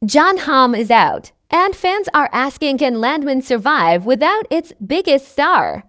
Jon Hamm is out, and fans are asking can Landman survive without its biggest star?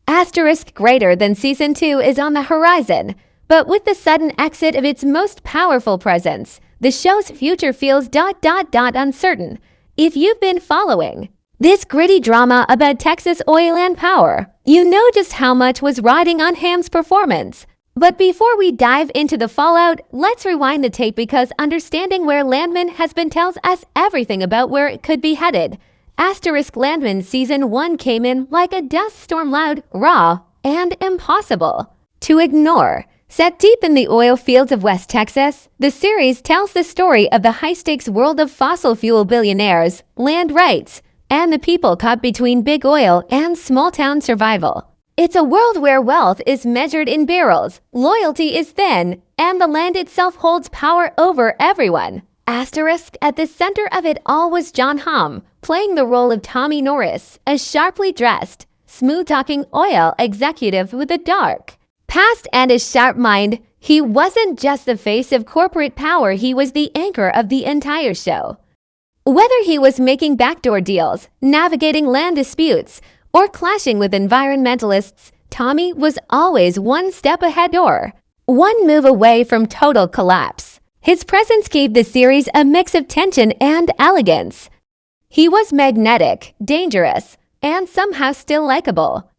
Asterisk greater than Season 2 is on the horizon, but with the sudden exit of its most powerful presence, the show's future feels uncertain. If you've been following this gritty drama about Texas oil and power, you know just how much was riding on Hamm's performance. But before we dive into the fallout, let's rewind the tape because understanding where Landman has been tells us everything about where it could be headed. Asterisk Landman Season 1 came in like a dust storm, loud, raw, and impossible to ignore. Set deep in the oil fields of West Texas, the series tells the story of the high-stakes world of fossil fuel billionaires, land rights, and the people caught between big oil and small-town survival. It's a world where wealth is measured in barrels, loyalty is thin, and the land itself holds power over everyone. Asterisk at the center of it all was Jon Hamm, playing the role of Tommy Norris, a sharply dressed, smooth-talking oil executive with a dark past and a sharp mind. He wasn't just the face of corporate power, he was the anchor of the entire show. Whether he was making backdoor deals, navigating land disputes, or clashing with environmentalists, Tommy was always one step ahead or one move away from total collapse. His presence gave the series a mix of tension and elegance. He was magnetic, dangerous, and somehow still likable.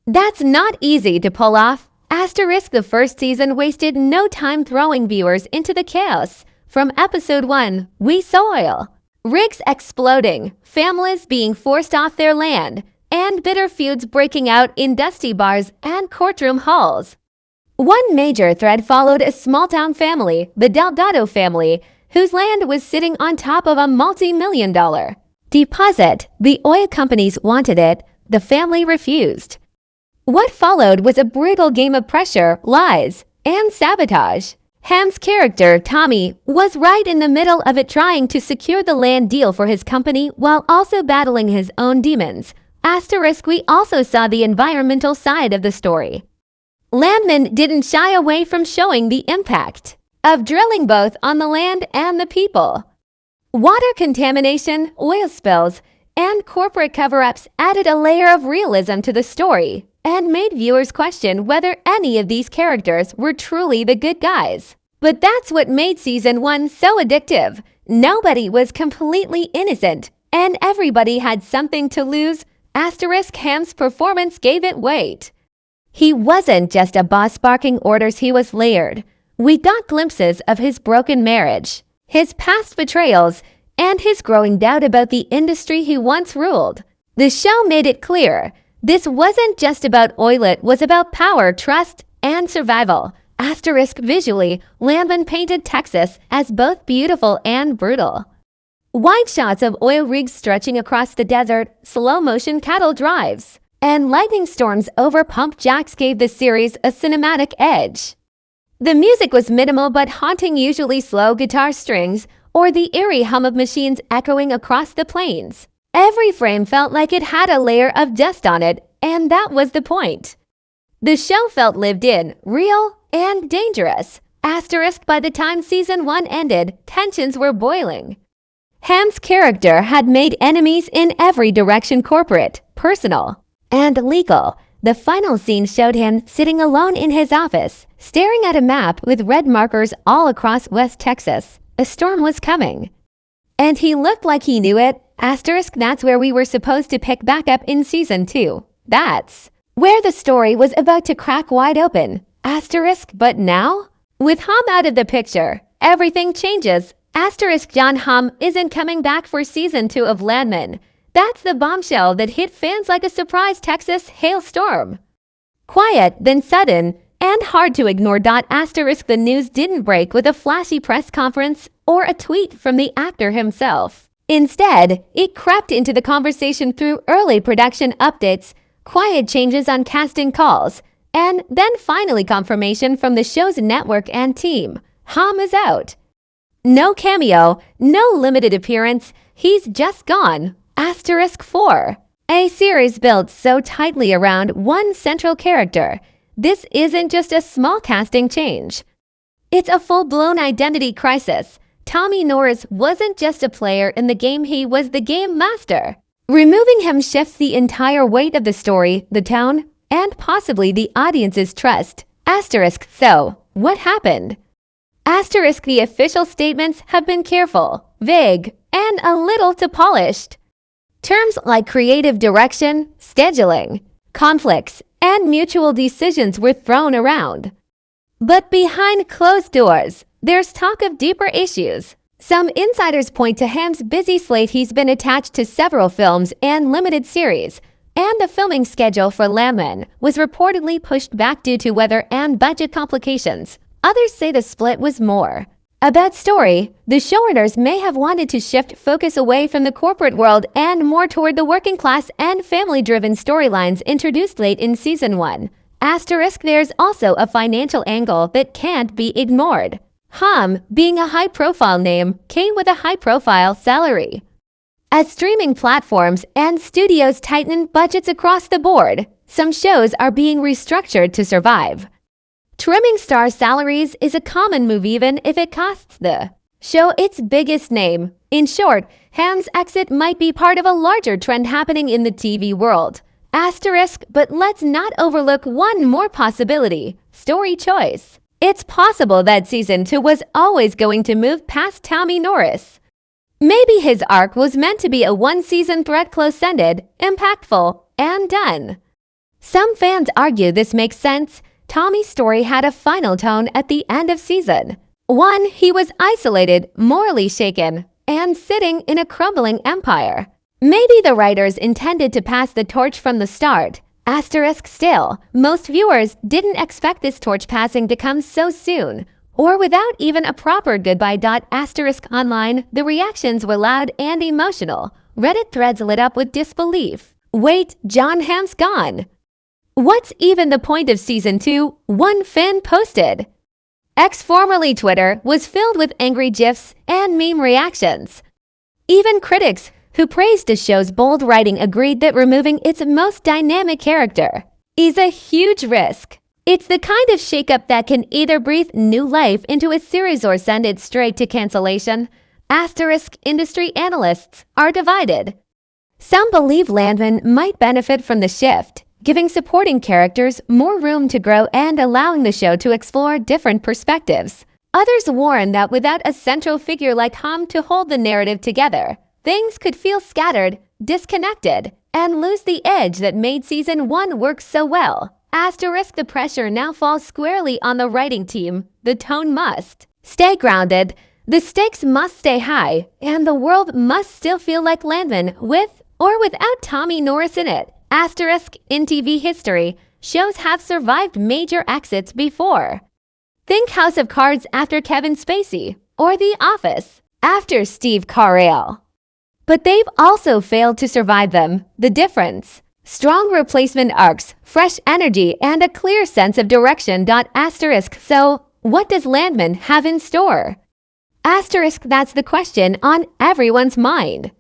That's not easy to pull off. Asterisk the first season wasted no time throwing viewers into the chaos. From episode 1, we saw oil rigs exploding, families being forced off their land, and bitter feuds breaking out in dusty bars and courtroom halls. One major thread followed a small-town family, the Delgado family, whose land was sitting on top of a multi-million-dollar deposit. The oil companies wanted it, the family refused. What followed was a brutal game of pressure, lies, and sabotage. Hamm's character, Tommy, was right in the middle of it, trying to secure the land deal for his company while also battling his own demons. Asterisk we also saw the environmental side of the story. Landman didn't shy away from showing the impact of drilling both on the land and the people. Water contamination, oil spills, and corporate cover-ups added a layer of realism to the story and made viewers question whether any of these characters were truly the good guys. But that's what made Season 1 so addictive. Nobody was completely innocent, and everybody had something to lose. Asterisk Hamm's performance gave it weight. He wasn't just a boss barking orders, he was layered. We got glimpses of his broken marriage, his past betrayals, and his growing doubt about the industry he once ruled. The show made it clear this wasn't just about oil, it was about power, trust, and survival. Asterisk visually, Landman painted Texas as both beautiful and brutal. Wide shots of oil rigs stretching across the desert, slow-motion cattle drives, and lightning storms over pump jacks gave the series a cinematic edge. The music was minimal but haunting, usually slow guitar strings or the eerie hum of machines echoing across the plains. Every frame felt like it had a layer of dust on it, and that was the point. The show felt lived in, real, and dangerous. Asterisk by the time Season 1 ended, tensions were boiling. Hamm's character had made enemies in every direction, corporate, personal, and legal. The final scene showed him sitting alone in his office, staring at a map with red markers all across West Texas. A storm was coming. And he looked like he knew it. Asterisk that's where we were supposed to pick back up in Season 2. That's where the story was about to crack wide open. Asterisk but now? With Hamm out of the picture, everything changes. Asterisk Jon Hamm isn't coming back for Season 2 of Landman. That's the bombshell that hit fans like a surprise Texas hailstorm. Quiet, then sudden, and hard to ignore. Asterisk the news didn't break with a flashy press conference or a tweet from the actor himself. Instead, it crept into the conversation through early production updates, quiet changes on casting calls, and then finally confirmation from the show's network and team. Hamm is out. No cameo, no limited appearance, he's just gone. Asterisk 4. A series built so tightly around one central character. This isn't just a small casting change. It's a full-blown identity crisis. Tommy Norris wasn't just a player in the game, he was the game master. Removing him shifts the entire weight of the story, the tone, and possibly the audience's trust. Asterisk, so, what happened? Asterisk, the official statements have been careful, vague, and a little too polished. Terms like creative direction, scheduling, conflicts, and mutual decisions were thrown around. But behind closed doors, there's talk of deeper issues. Some insiders point to Hamm's busy slate. He's been attached to several films and limited series, and the filming schedule for Landman was reportedly pushed back due to weather and budget complications. Others say the split was more about story. The showrunners may have wanted to shift focus away from the corporate world and more toward the working class and family-driven storylines introduced late in season 1. Asterisk, there's also a financial angle that can't be ignored. Hamm, being a high-profile name, came with a high-profile salary. As streaming platforms and studios tighten budgets across the board, some shows are being restructured to survive. Trimming star salaries is a common move even if it costs the show its biggest name. In short, Hamm's exit might be part of a larger trend happening in the TV world. Asterisk, but let's not overlook one more possibility: story choice. It's possible that season 2 was always going to move past Tommy Norris. Maybe his arc was meant to be a one-season threat, close-ended, impactful, and done. Some fans argue this makes sense. Tommy's story had a final tone at the end of season 1. He was isolated, morally shaken, and sitting in a crumbling empire. Maybe the writers intended to pass the torch from the start. Asterisk, still, most viewers didn't expect this torch passing to come so soon, or without even a proper goodbye. Asterisk, online, the reactions were loud and emotional. Reddit threads lit up with disbelief. Wait, Jon Hamm's gone. What's even the point of season 2? One fan posted. X, formerly Twitter, was filled with angry GIFs and meme reactions. Even critics who praised the show's bold writing agreed that removing its most dynamic character is a huge risk. It's the kind of shakeup that can either breathe new life into a series or send it straight to cancellation. Asterisk, industry analysts are divided. Some believe Landman might benefit from the shift, giving supporting characters more room to grow and allowing the show to explore different perspectives. Others warn that without a central figure like Hamm to hold the narrative together, things could feel scattered, disconnected, and lose the edge that made season 1 work so well. Asterisk, the pressure now falls squarely on the writing team. The tone must stay grounded, the stakes must stay high, and the world must still feel like Landman with or without Tommy Norris in it. Asterisk, in TV history, shows have survived major exits before. Think House of Cards after Kevin Spacey, or The Office after Steve Carell. But they've also failed to survive them. The difference: strong replacement arcs, fresh energy, and a clear sense of direction. Asterisk, so what does Landman have in store? Asterisk, that's the question on everyone's mind.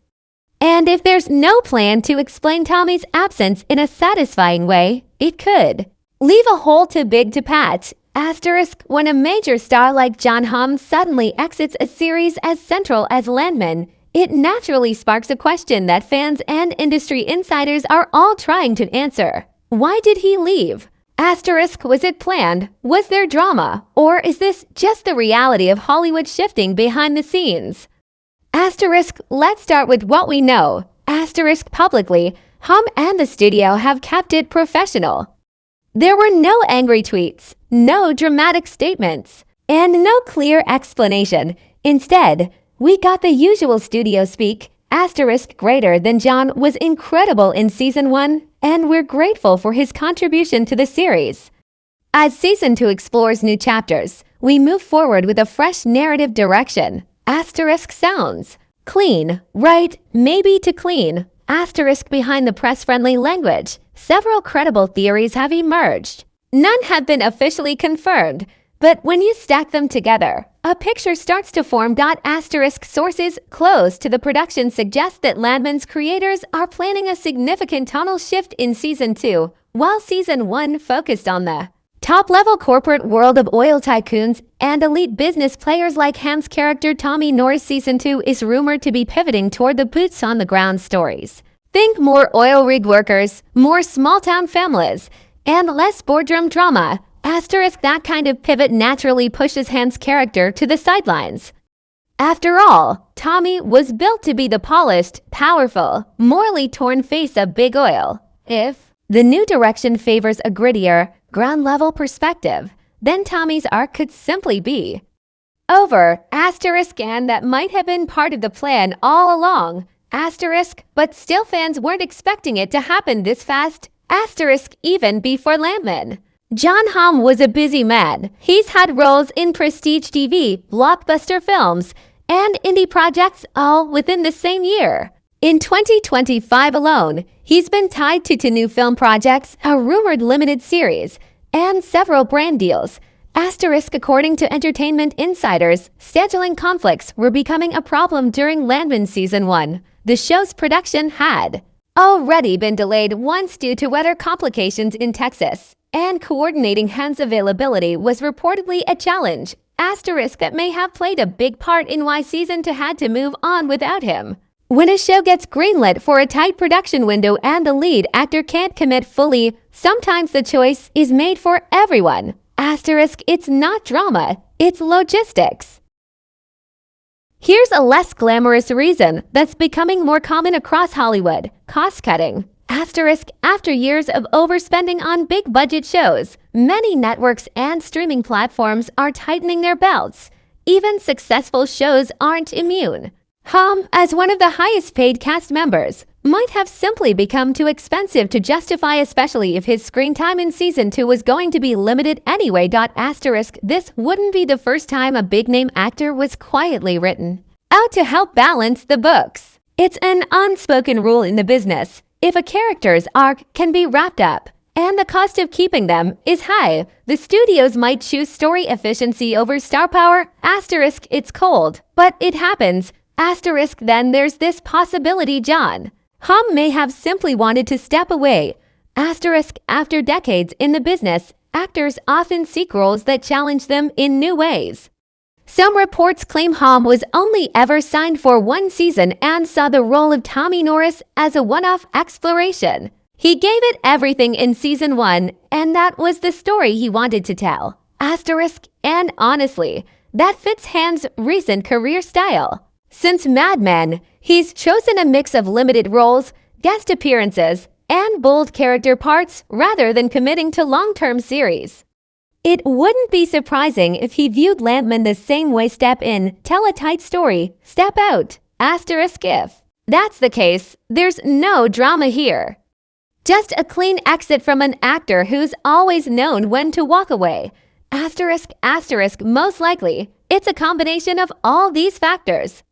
And if there's no plan to explain Tommy's absence in a satisfying way, it could leave a hole too big to patch. Asterisk, when a major star like Jon Hamm suddenly exits a series as central as Landman, it naturally sparks a question that fans and industry insiders are all trying to answer. Why did he leave? Asterisk, was it planned? Was there drama? Or is this just the reality of Hollywood shifting behind the scenes? Asterisk, let's start with what we know. Asterisk, publicly, Hamm and the studio have kept it professional. There were no angry tweets, no dramatic statements, and no clear explanation. Instead, we got the usual studio speak. Asterisk, greater than Jon was incredible in season 1, and we're grateful for his contribution to the series. As season 2 explores new chapters, we move forward with a fresh narrative direction. Asterisk, sounds clean, right? Maybe too clean. Asterisk, behind the press-friendly language, several credible theories have emerged. None have been officially confirmed, but when you stack them together, a picture starts to form. Asterisk, sources close to the production suggest that Landman's creators are planning a significant tonal shift in season 2, while season 1 focused on the Top-level corporate world of oil tycoons and elite business players like Hamm's character Tommy Norris Season 2 is rumored to be pivoting toward the boots-on-the-ground stories. Think more oil rig workers, more small-town families, and less boardroom drama. Asterisk that kind of pivot naturally pushes Hamm's character to the sidelines. After all, Tommy was built to be the polished, powerful, morally torn face of big oil. If the new direction favors a grittier, ground-level perspective, then Tommy's arc could simply be over. Asterisk and that might have been part of the plan all along. Asterisk, but still fans weren't expecting it to happen this fast. Asterisk even before Landman. Jon Hamm was a busy man. He's had roles in prestige TV, blockbuster films, and indie projects all within the same year. In 2025 alone, he's been tied to two new film projects, a rumored limited series, and several brand deals. Asterisk according to entertainment insiders, scheduling conflicts were becoming a problem during Landman Season 1. The show's production had already been delayed once due to weather complications in Texas, and coordinating Hamm's availability was reportedly a challenge. Asterisk that may have played a big part in why Season 2 had to move on without him. When a show gets greenlit for a tight production window and the lead actor can't commit fully, sometimes the choice is made for everyone. Asterisk, it's not drama, it's logistics. Here's a less glamorous reason that's becoming more common across Hollywood: cost-cutting. Asterisk, after years of overspending on big-budget shows, many networks and streaming platforms are tightening their belts. Even successful shows aren't immune. Hamm, as one of the highest-paid cast members, might have simply become too expensive to justify, especially if his screen time in Season 2 was going to be limited anyway. Asterisk, this wouldn't be the first time a big-name actor was quietly written out to help balance the books. It's an unspoken rule in the business. If a character's arc can be wrapped up and the cost of keeping them is high, the studios might choose story efficiency over star power. Asterisk, it's cold, but it happens. Asterisk, then there's this possibility Jon Hamm may have simply wanted to step away. Asterisk, after decades in the business, actors often seek roles that challenge them in new ways. Some reports claim Hamm was only ever signed for one season and saw the role of Tommy Norris as a one-off exploration. He gave it everything in Season 1, and that was the story he wanted to tell. Asterisk, and honestly, that fits Hamm's recent career style. Since Mad Men, he's chosen a mix of limited roles, guest appearances, and bold character parts rather than committing to long-term series. It wouldn't be surprising if he viewed Landman the same way: step in, tell a tight story, step out. Asterisk, if that's the case, there's no drama here. Just a clean exit from an actor who's always known when to walk away. Asterisk, most likely, it's a combination of all these factors.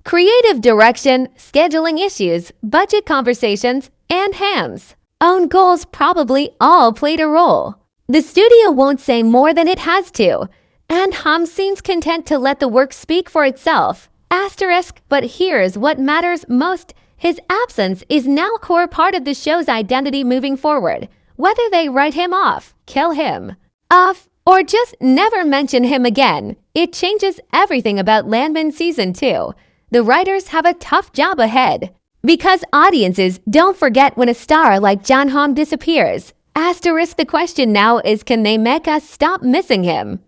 Creative direction, scheduling issues, budget conversations, and Hamm's own goals probably all played a role. The studio won't say more than it has to, and Hamm seems content to let the work speak for itself. Asterisk, but here's what matters most: his absence is now a core part of the show's identity moving forward. Whether they write him off, kill him off, or just never mention him again, it changes everything about Landman Season 2. The writers have a tough job ahead, because audiences don't forget when a star like Jon Hamm disappears. Asterisk, the question now is, can they make us stop missing him?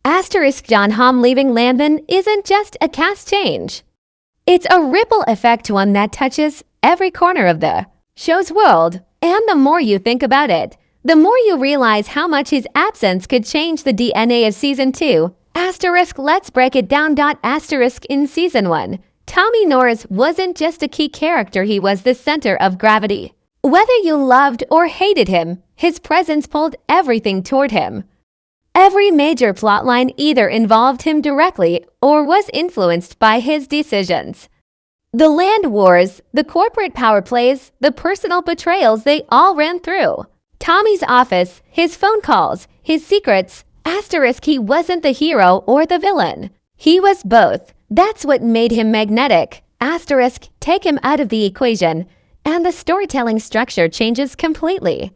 Asterisk, Jon Hamm leaving Landman isn't just a cast change. It's a ripple effect, one that touches every corner of the show's world. And the more you think about it, the more you realize how much his absence could change the DNA of Season 2. Asterisk, let's break it down. Asterisk, in Season 1, Tommy Norris wasn't just a key character, he was the center of gravity. Whether you loved or hated him, his presence pulled everything toward him. Every major plotline either involved him directly or was influenced by his decisions. The land wars, the corporate power plays, the personal betrayals, they all ran through Tommy's office, his phone calls, his secrets. Asterisk, he wasn't the hero or the villain. He was both. That's what made him magnetic. Asterisk, take him out of the equation, and the storytelling structure changes completely.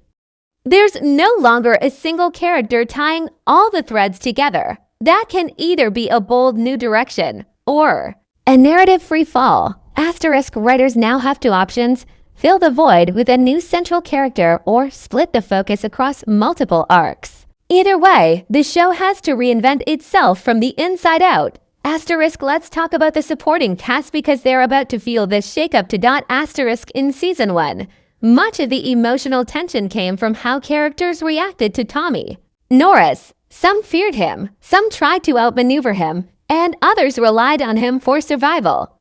There's no longer a single character tying all the threads together. That can either be a bold new direction or a narrative free fall. Asterisk writers now have two options: fill the void with a new central character or split the focus across multiple arcs. Either way, the show has to reinvent itself from the inside out. Asterisk, let's talk about the supporting cast because they're about to feel this shakeup to dot asterisk in season 1. Much of the emotional tension came from how characters reacted to Tommy. Norris. Some feared him, some tried to outmaneuver him, and others relied on him for survival.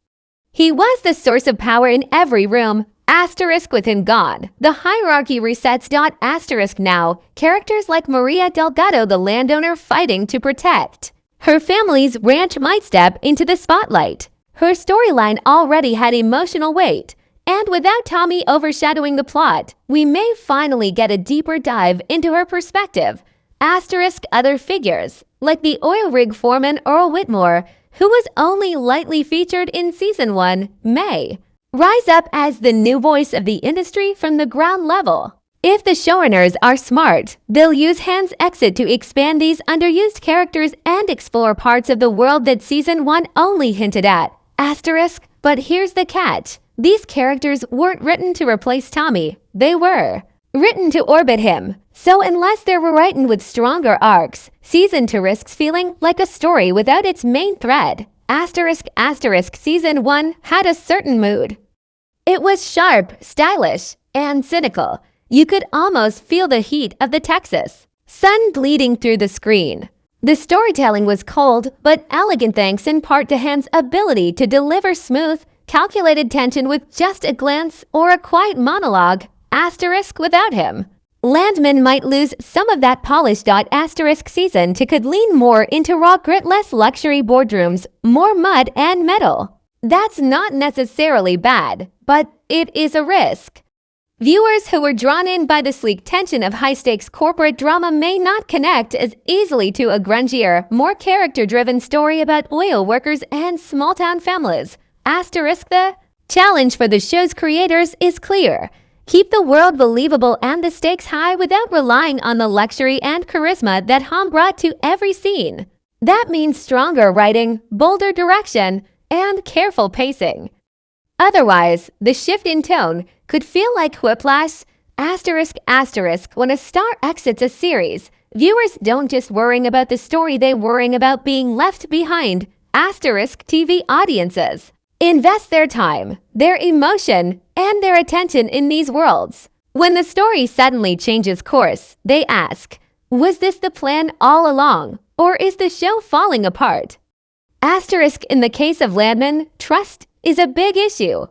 He was the source of power in every room. Asterisk with him gone. The hierarchy resets. Asterisk now. Characters like Maria Delgado, the landowner fighting to protect her family's ranch, might step into the spotlight. Her storyline already had emotional weight, and without Tommy overshadowing the plot, we may finally get a deeper dive into her perspective. Asterisk other figures, like the oil rig foreman Earl Whitmore, who was only lightly featured in season 1, may rise up as the new voice of the industry from the ground level. If the showrunners are smart, they'll use Hamm's exit to expand these underused characters and explore parts of the world that season 1 only hinted at. Asterisk, but here's the catch. These characters weren't written to replace Tommy. They were written to orbit him. So unless they're rewritten with stronger arcs, season 2 risks feeling like a story without its main thread. Asterisk season 1 had a certain mood. It was sharp, stylish, and cynical. You could almost feel the heat of the Texas sun bleeding through the screen. The storytelling was cold but elegant, thanks in part to Hamm's ability to deliver smooth, calculated tension with just a glance or a quiet monologue. Asterisk without him, Landman might lose some of that polish. Asterisk season 2 could lean more into raw grit, less luxury boardrooms, more mud and metal. That's not necessarily bad, but it is a risk. Viewers who were drawn in by the sleek tension of high-stakes corporate drama may not connect as easily to a grungier, more character-driven story about oil workers and small-town families. Asterisk the challenge for the show's creators is clear. Keep the world believable and the stakes high without relying on the luxury and charisma that Hamm brought to every scene. That means stronger writing, bolder direction, and careful pacing. Otherwise, the shift in tone could feel like whiplash. Asterisk when a star exits a series, viewers don't just worry about the story, they worry about being left behind. Asterisk TV audiences invest their time, their emotion, and their attention in these worlds. When the story suddenly changes course, they ask, was this the plan all along, or is the show falling apart? Asterisk in the case of Landman, trust is a big issue.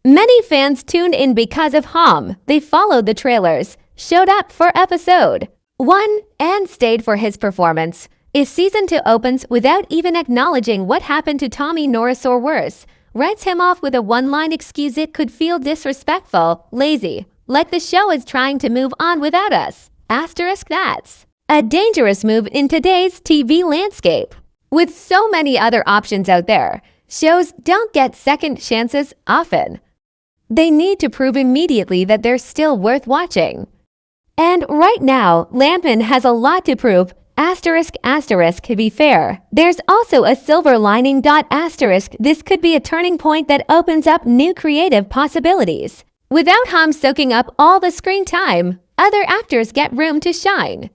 Many fans tuned in because of Hamm. They followed the trailers, showed up for episode 1, and stayed for his performance. If season 2 opens without even acknowledging what happened to Tommy Norris or worse, writes him off with a one-line excuse, it could feel disrespectful, lazy, like the show is trying to move on without us. Asterisk that's a dangerous move in today's TV landscape. With so many other options out there, shows don't get second chances often. They need to prove immediately that they're still worth watching. And right now, Landman has a lot to prove. Asterisk to be fair, there's also a silver lining. Asterisk this could be a turning point that opens up new creative possibilities. Without Hamm soaking up all the screen time, other actors get room to shine.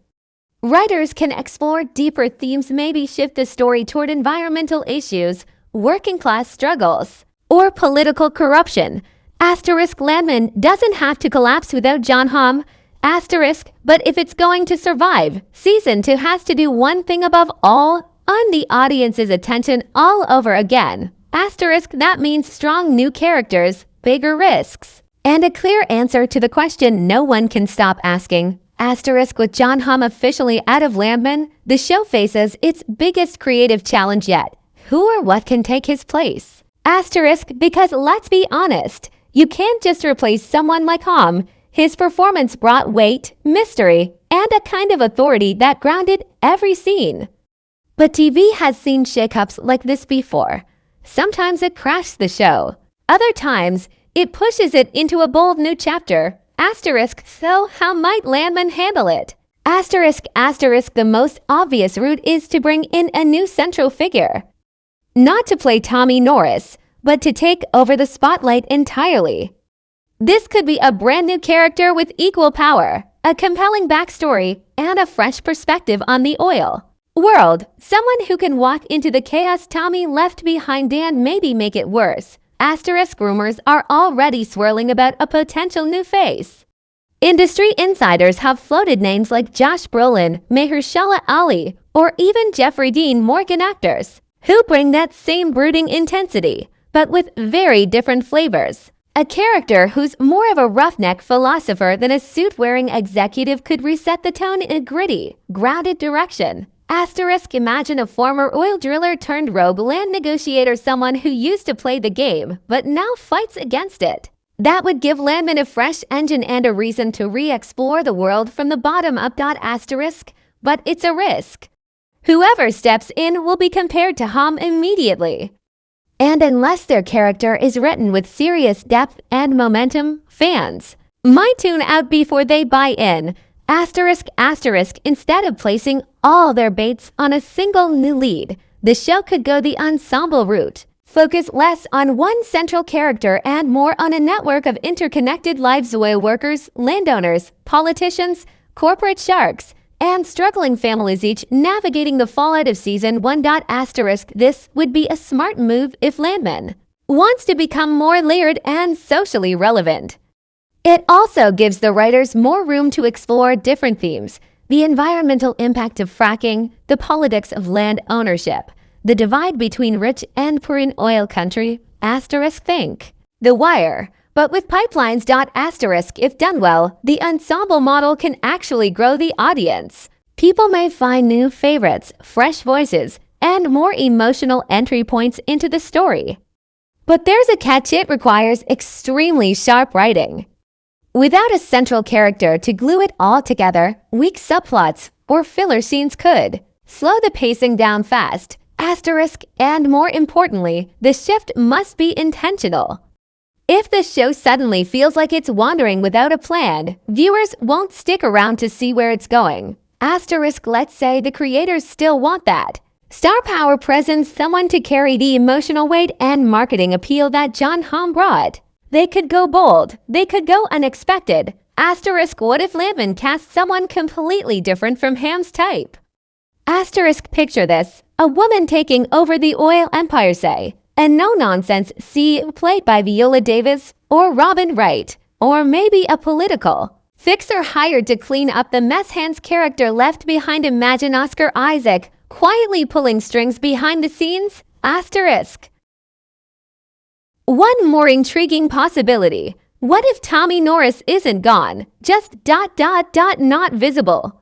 Writers can explore deeper themes, maybe shift the story toward environmental issues, working class struggles, or political corruption. Asterisk Landman doesn't have to collapse without Jon Hamm. Asterisk, but if it's going to survive, season 2 has to do one thing above all, earn the audience's attention all over again. Asterisk that means strong new characters, bigger risks, and a clear answer to the question no one can stop asking. Asterisk with Jon Hamm officially out of Landman, the show faces its biggest creative challenge yet. Who or what can take his place? Asterisk because let's be honest, you can't just replace someone like Hamm. His performance brought weight, mystery, and a kind of authority that grounded every scene. But TV has seen shakeups like this before. Sometimes it crashes the show. Other times, it pushes it into a bold new chapter. Asterisk, so how might Landman handle it? Asterisk, asterisk, the most obvious route is to bring in a new central figure. Not to play Tommy Norris, but to take over the spotlight entirely. This could be a brand new character with equal power, a compelling backstory, and a fresh perspective on the oil world. Someone who can walk into the chaos Tommy left behind and maybe make it worse. Asterisk, rumors are already swirling about a potential new face. Industry insiders have floated names like Josh Brolin, Mahershala Ali, or even Jeffrey Dean Morgan, actors who bring that same brooding intensity, but with very different flavors. A character who's more of a roughneck philosopher than a suit-wearing executive could reset the tone in a gritty, grounded direction. Asterisk, imagine a former oil driller turned rogue land negotiator, someone who used to play the game but now fights against it. That would give Landman a fresh engine and a reason to re-explore the world from the bottom up. Asterisk, but it's a risk. Whoever steps in will be compared to Hamm immediately. And unless their character is written with serious depth and momentum, fans might tune out before they buy in. Asterisk, asterisk, instead of placing all their baits on a single new lead, the show could go the ensemble route. Focus less on one central character and more on a network of interconnected lives: oil workers, landowners, politicians, corporate sharks, and struggling families, each navigating the fallout of season 1. Asterisk, this would be a smart move if Landman wants to become more layered and socially relevant. It also gives the writers more room to explore different themes: the environmental impact of fracking, the politics of land ownership, the divide between rich and poor in oil country. Asterisk, think The Wire. But with pipelines. Asterisk, if done well, the ensemble model can actually grow the audience. People may find new favorites, fresh voices, and more emotional entry points into the story. But there's a catch: it requires extremely sharp writing. Without a central character to glue it all together, weak subplots or filler scenes could slow the pacing down fast. Asterisk, and more importantly, the shift must be intentional. If the show suddenly feels like it's wandering without a plan, viewers won't stick around to see where it's going. Asterisk, let's say the creators still want that star power presence, someone to carry the emotional weight and marketing appeal that Jon Hamm brought. They could go bold. They could go unexpected. Asterisk, what if Landman cast someone completely different from Hamm's type? Asterisk, picture this: a woman taking over the oil empire, say, a no-nonsense C played by Viola Davis or Robin Wright, or maybe a political fixer hired to clean up the mess. Hans character left behind. Imagine Oscar Isaac quietly pulling strings behind the scenes. Asterisk. One more intriguing possibility: what if Tommy Norris isn't gone, just not visible?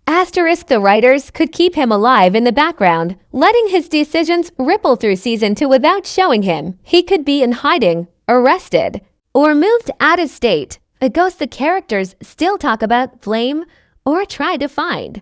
Asterisk, the writers could keep him alive in the background, letting his decisions ripple through season 2 without showing him. He could be in hiding, arrested, or moved out of state, a ghost the characters still talk about, blame, or try to find.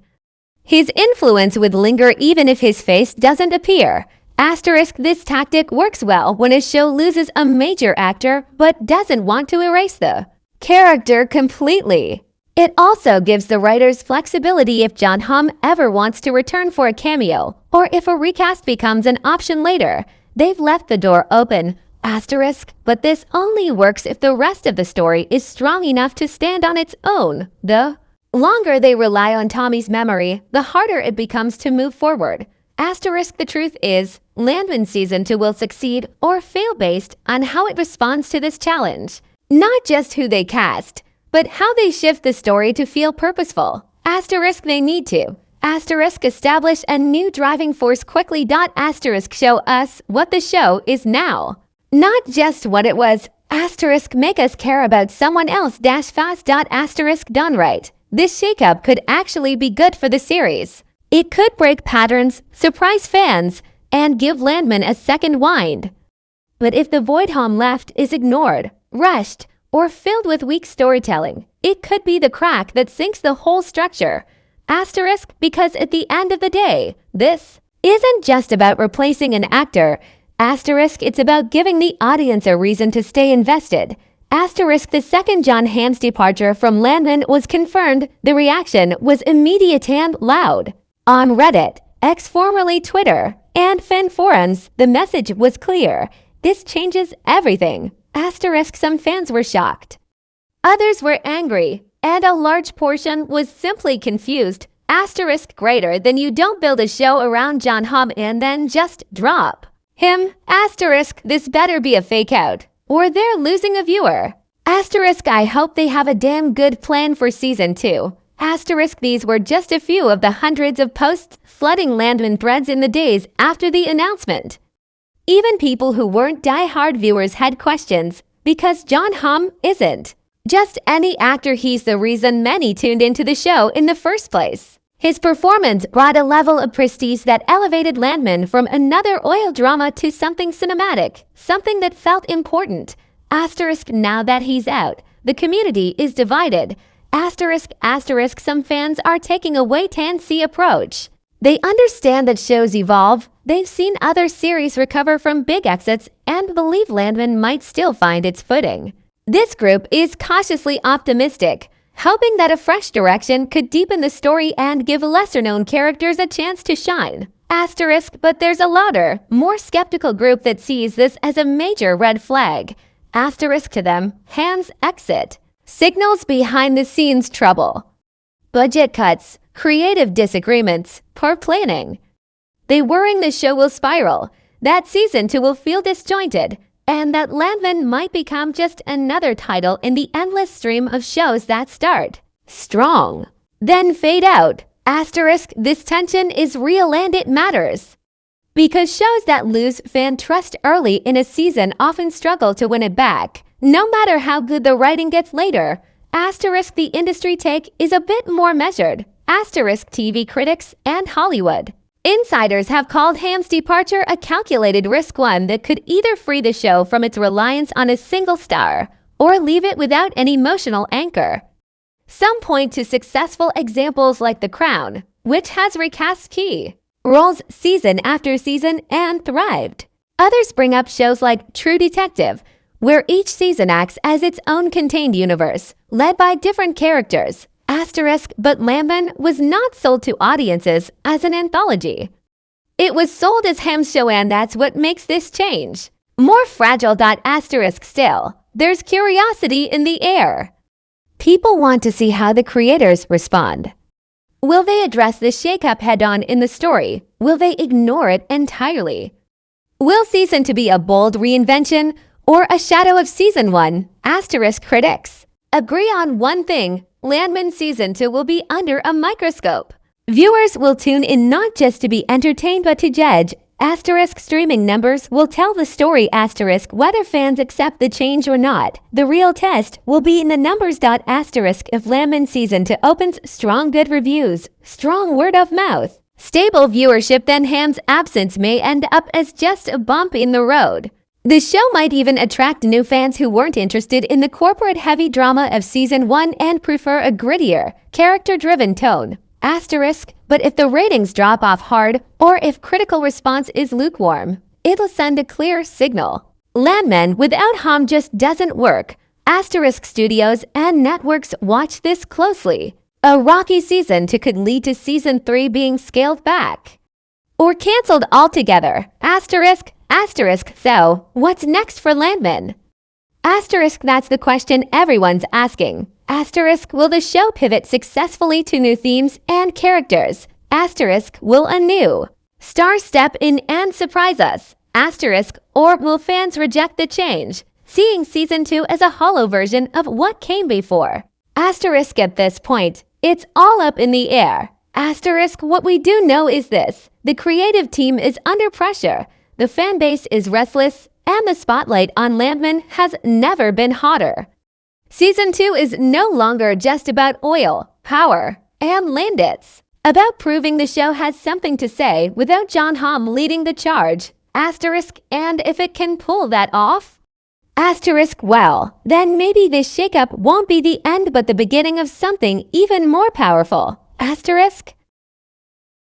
His influence would linger even if his face doesn't appear. Asterisk, this tactic works well when a show loses a major actor but doesn't want to erase the character completely. It also gives the writers flexibility if Jon Hamm ever wants to return for a cameo, or if a recast becomes an option later. They've left the door open. Asterisk, but this only works if the rest of the story is strong enough to stand on its own. The longer they rely on Tommy's memory, the harder it becomes to move forward. Asterisk, the truth is, Landman season 2 will succeed or fail based on how it responds to this challenge. Not just who they cast, but how they shift the story to feel purposeful. Asterisk, they need to. Asterisk, establish a new driving force quickly. Asterisk, show us what the show is now, not just what it was. Asterisk, make us care about someone else fast. Asterisk, done right, this shakeup could actually be good for the series. It could break patterns, surprise fans, and give Landman a second wind. But if the void Hamm left is ignored, rushed, or filled with weak storytelling, it could be the crack that sinks the whole structure. Asterisk, because at the end of the day, this isn't just about replacing an actor. Asterisk, it's about giving the audience a reason to stay invested. Asterisk the second Jon Hamm's departure from Landman was confirmed, the reaction was immediate and loud. On Reddit, X formerly Twitter, and fan forums, the message was clear. This changes everything. Asterisk some fans were shocked. Others were angry, and a large portion was simply confused. Asterisk greater than you don't build a show around Jon Hamm and then just drop him. Asterisk this better be a fake out, or they're losing a viewer. Asterisk I hope they have a damn good plan for season 2. Asterisk these were just a few of the hundreds of posts flooding Landman threads in the days after the announcement. Even people who weren't die-hard viewers had questions, because Jon Hamm isn't just any actor. He's the reason many tuned into the show in the first place. His performance brought a level of prestige that elevated Landman from another oil drama to something cinematic, something that felt important. Asterisk now that he's out, the community is divided. Asterisk some fans are taking a wait-and-see approach. They understand that shows evolve, they've seen other series recover from big exits, and believe Landman might still find its footing. This group is cautiously optimistic, hoping that a fresh direction could deepen the story and give lesser-known characters a chance to shine. Asterisk, but there's a louder, more skeptical group that sees this as a major red flag. Asterisk to them, Hamm's exit signals behind-the-scenes trouble. Budget cuts, creative disagreements, poor planning. They worrying the show will spiral, that season 2 will feel disjointed, and that Landman might become just another title in the endless stream of shows that start strong, then fade out. Asterisk this tension is real and it matters. Because shows that lose fan trust early in a season often struggle to win it back, no matter how good the writing gets later. Asterisk the industry take is a bit more measured. Asterisk TV critics and Hollywood insiders have called Hamm's departure a calculated risk, one that could either free the show from its reliance on a single star or leave it without an emotional anchor. Some point to successful examples like The Crown, which has recast key roles season after season and thrived. Others bring up shows like True Detective, where each season acts as its own contained universe, led by different characters. Asterisk, but Landman was not sold to audiences as an anthology. It was sold as Hamm's show, and that's what makes this change more fragile. Asterisk still, there's curiosity in the air. People want to see how the creators respond. Will they address this shakeup head-on in the story? Will they ignore it entirely? Will season 2 be a bold reinvention or a shadow of season 1? Asterisk critics agree on one thing: Landman season 2 will be under a microscope. Viewers will tune in not just to be entertained but to judge. Asterisk streaming numbers will tell the story. Asterisk whether fans accept the change or not. The real test will be in the numbers. Asterisk if Landman season 2 opens strong good reviews, strong word of mouth, stable viewership, then Hamm's absence may end up as just a bump in the road. The show might even attract new fans who weren't interested in the corporate-heavy drama of season 1 and prefer a grittier, character-driven tone. Asterisk, but if the ratings drop off hard, or if critical response is lukewarm, it'll send a clear signal. Landman without Hamm just doesn't work. Asterisk studios and networks watch this closely. A rocky season 2 could lead to season 3 being scaled back or canceled altogether. Asterisk, so what's next for Landman? Asterisk that's the question everyone's asking. Asterisk will the show pivot successfully to new themes and characters? Asterisk will a new star step in and surprise us? Asterisk or will fans reject the change, seeing season 2 as a hollow version of what came before? Asterisk at this point, it's all up in the air. Asterisk what we do know is this: the creative team is under pressure. The fan base is restless, and the spotlight on Landman has never been hotter. Season 2 is no longer just about oil, power, and landits. About proving the show has something to say without Jon Hamm leading the charge. Asterisk, and if it can pull that off? Asterisk, well, then maybe this shakeup won't be the end but the beginning of something even more powerful. Asterisk.